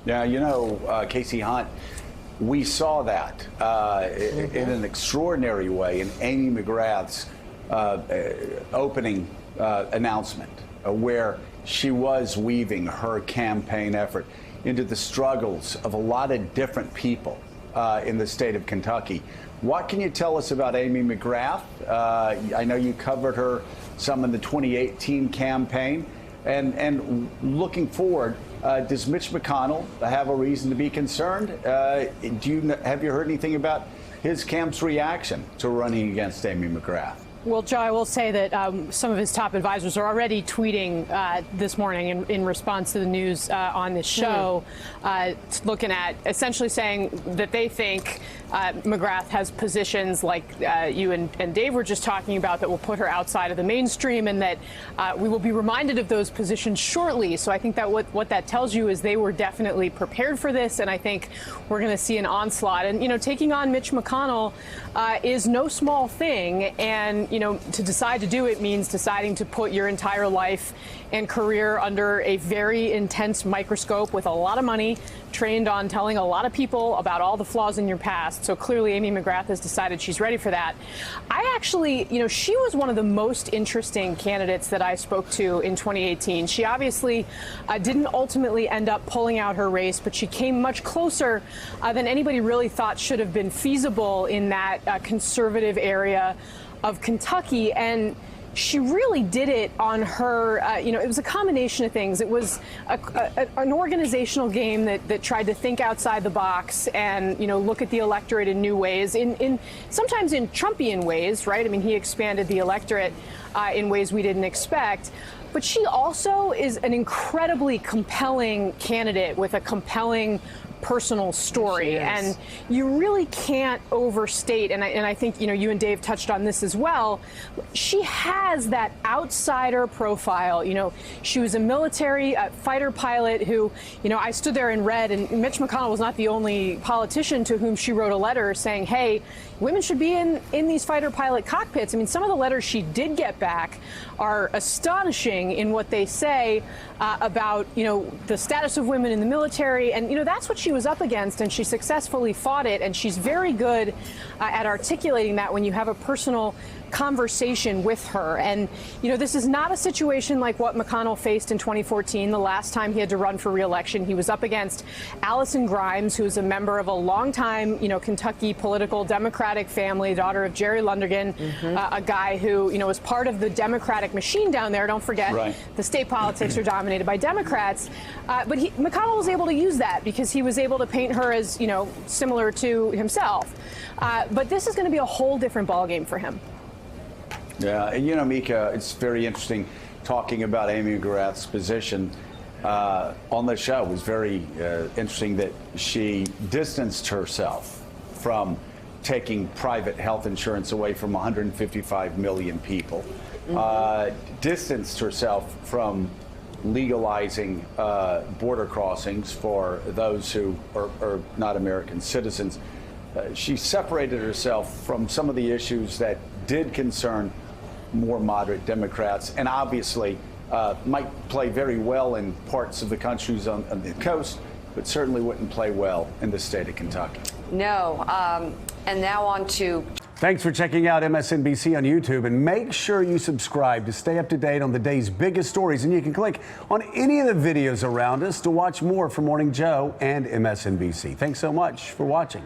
Yeah, Casey Hunt, we saw that in an extraordinary way in Amy McGrath's opening announcement, where she was weaving her campaign effort into the struggles of a lot of different people in the state of Kentucky. What can you tell us about Amy McGrath? I know you covered her some in the 2018 campaign. And looking forward, does Mitch McConnell have a reason to be concerned? Have you heard anything about his camp's reaction to running against Amy McGrath? Well, Joe, I will say that some of his top advisors are already tweeting this morning in response to the news on this show, looking at essentially saying that they think McGrath has positions like you and Dave were just talking about that will put her outside of the mainstream, and that we will be reminded of those positions shortly. So I think that what that tells you is they were definitely prepared for this, and I think we're going to see an onslaught. And, taking on Mitch McConnell is no small thing, and to decide to do it means deciding to put your entire life and career under a very intense microscope with a lot of money, trained on telling a lot of people about all the flaws in your past. So clearly Amy McGrath has decided she's ready for that. I actually, she was one of the most interesting candidates that I spoke to in 2018. She obviously didn't ultimately end up pulling out her race, but she came much closer than anybody really thought should have been feasible in that conservative area of Kentucky. And she really did it on her, it was a combination of things. It was an organizational game that tried to think outside the box and, look at the electorate in new ways, in sometimes in Trumpian ways, right? I mean, he expanded the electorate in ways we didn't expect. But she also is an incredibly compelling candidate with a compelling personal story, and you really can't overstate, and I think you and Dave touched on this as well. She has that outsider profile. She was a military fighter pilot who, I stood there and read, and Mitch McConnell was not the only politician to whom she wrote a letter saying, hey, women should be in these fighter pilot cockpits. I mean, some of the letters she did get back are astonishing in what they say about, the status of women in the military. And, that's what she was up against, and she successfully fought it. And she's very good at articulating that when you have a personal conversation with her. And, this is not a situation like what McConnell faced in 2014, the last time he had to run for re-election. He was up against Allison Grimes, who's a member of a longtime, Kentucky political Democratic family, daughter of Jerry Lundergan, a guy who, was part of the Democratic machine down there. Don't forget, the state politics are dominated by Democrats. But McConnell was able to use that because he was able to paint her as, similar to himself. But this is going to be a whole different ballgame for him. Yeah, Mika, it's very interesting talking about Amy McGrath's position on the show. It was very interesting that she distanced herself from taking private health insurance away from 155 million people, distanced herself from legalizing border crossings for those who are not American citizens. She separated herself from some of the issues that did concern more moderate Democrats, and obviously might play very well in parts of the countries on the coast, but certainly wouldn't play well in the state of Kentucky. No. And now on to... Thanks for checking out MSNBC on YouTube, and make sure you subscribe to stay up to date on the day's biggest stories. And you can click on any of the videos around us to watch more from Morning Joe and MSNBC. Thanks so much for watching.